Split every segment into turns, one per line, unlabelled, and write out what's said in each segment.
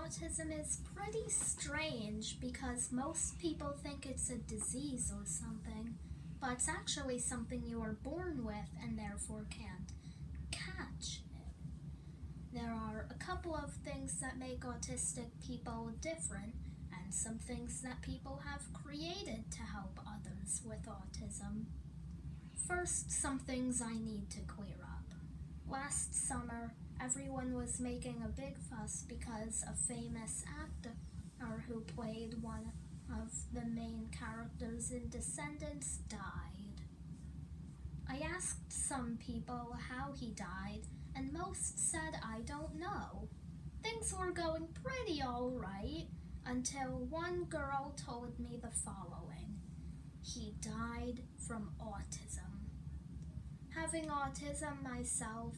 autism is pretty strange because most people think it's a disease or something, but it's actually something you are born with and therefore can't catch it. There are a couple of things that make autistic people different and some things that people have created to help others with autism. First, some things I need to clear up. Last summer, everyone was making a big fuss because a famous actor who played one of the main characters in Descendants died. I asked some people how he died, and most said I don't know. Things were going pretty alright until one girl told me the following. He died from autism. Having autism myself,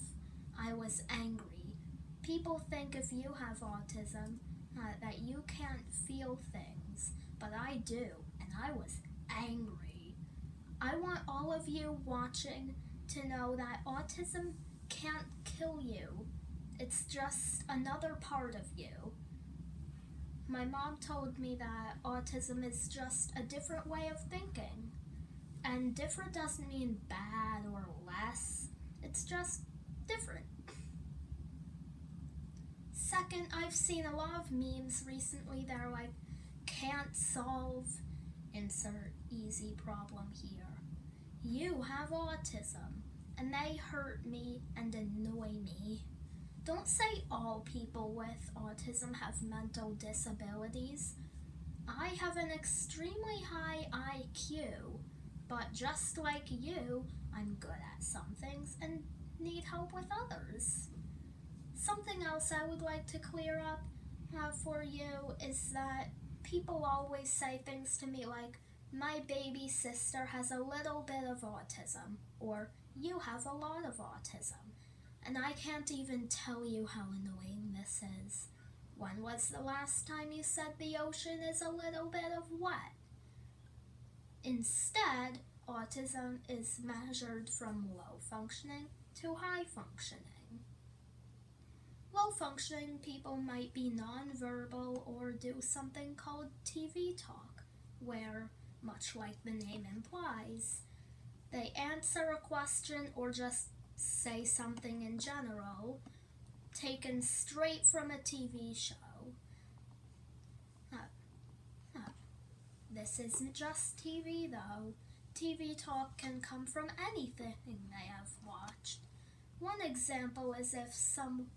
I was angry. People think if you have autism that you can't feel things, but I do, and I was angry. I want all of you watching to know that autism can't kill you. It's just another part of you. My mom told me that autism is just a different way of thinking. And different doesn't mean bad or less. It's just different. Second, I've seen a lot of memes recently that are like, can't solve, insert easy problem here. You have autism, and they hurt me and annoy me. Don't say all people with autism have mental disabilities. I have an extremely high IQ, but just like you, I'm good at some things and need help with others. Something else I would like to clear up for you is that people always say things to me like, my baby sister has a little bit of autism, or you have a lot of autism. And I can't even tell you how annoying this is. When was the last time you said the ocean is a little bit of wet? Instead, autism is measured from low functioning to high functioning. Low functioning people might be nonverbal or do something called TV talk, where, much like the name implies, they answer a question or just say something in general, taken straight from a TV show. This isn't just TV though. TV talk can come from anything they have watched. One example is if someone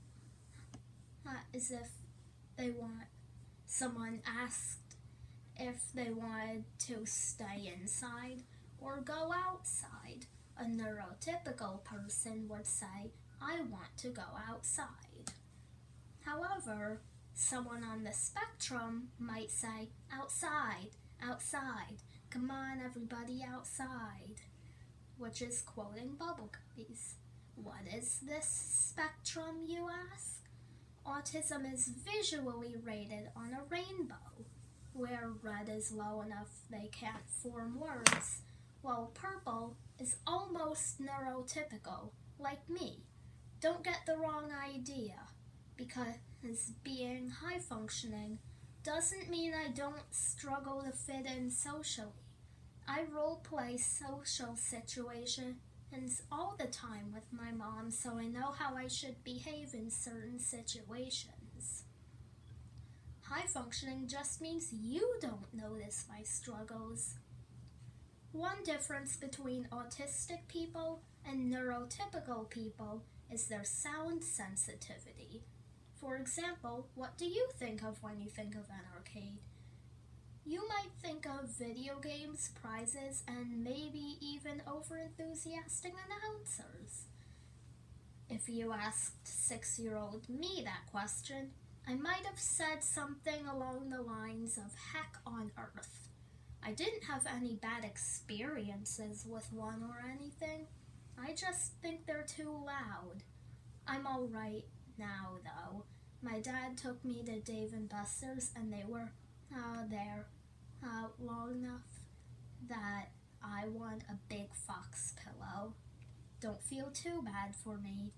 asked if they wanted to stay inside or go outside. A neurotypical person would say, I want to go outside. However, someone on the spectrum might say, outside, outside, come on everybody outside, which is quoting Bubble Guppies. What is this spectrum, you ask? Autism is visually rated on a rainbow, where red is low enough they can't form words, while purple is almost neurotypical, like me. Don't get the wrong idea, because being high functioning doesn't mean I don't struggle to fit in socially. I role-play social situations all the time with my mom, so I know how I should behave in certain situations. High functioning just means you don't notice my struggles. One difference between autistic people and neurotypical people is their sound sensitivity. For example, what do you think of when you think of an arcade? You might think of video games, prizes, and maybe even over-enthusiastic announcers. If you asked 6-year-old me that question, I might have said something along the lines of heck on earth. I didn't have any bad experiences with one or anything. I just think they're too loud. I'm alright now, though. My dad took me to Dave & Buster's and they were there long enough that I want a big fox pillow. Don't feel too bad for me.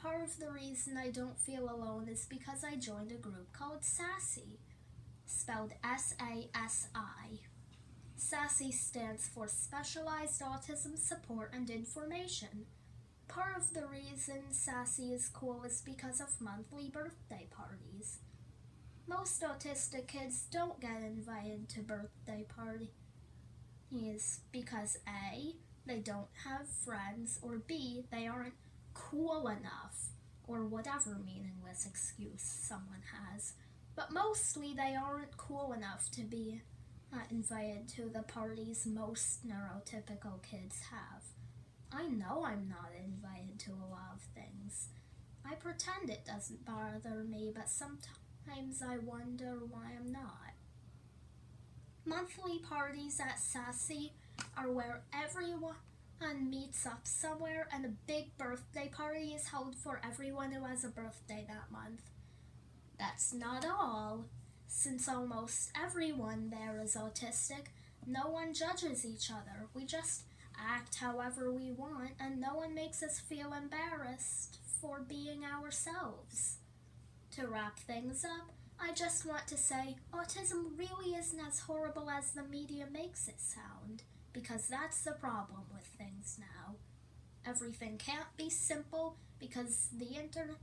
Part of the reason I don't feel alone is because I joined a group called SASI, spelled S-A-S-I. SASI stands for Specialized Autism Support and Information. Part of the reason SASI is cool is because of monthly birthday parties. Most autistic kids don't get invited to birthday parties because A, they don't have friends, or B, they aren't cool enough, or whatever meaningless excuse someone has. But mostly they aren't cool enough to be invited to the parties most neurotypical kids have. I know I'm not invited to a lot of things. I pretend it doesn't bother me, but sometimes I wonder why I'm not. Monthly parties at SASI are where everyone meets up somewhere and a big birthday party is held for everyone who has a birthday that month. That's not all. Since almost everyone there is autistic, no one judges each other. We just act however we want, and no one makes us feel embarrassed for being ourselves. To wrap things up, I just want to say autism really isn't as horrible as the media makes it sound, because that's the problem with things now. Everything can't be simple because the internet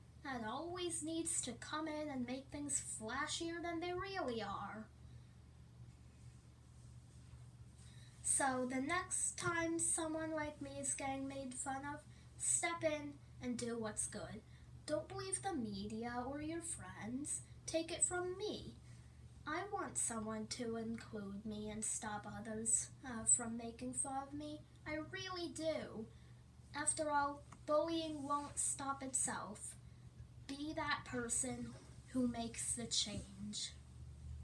always needs to come in and make things flashier than they really are. So the next time someone like me is getting made fun of, step in and do what's good. Don't believe the media or your friends. Take it from me. I want someone to include me and stop others from making fun of me. I really do. After all, bullying won't stop itself. Be that person who makes the change.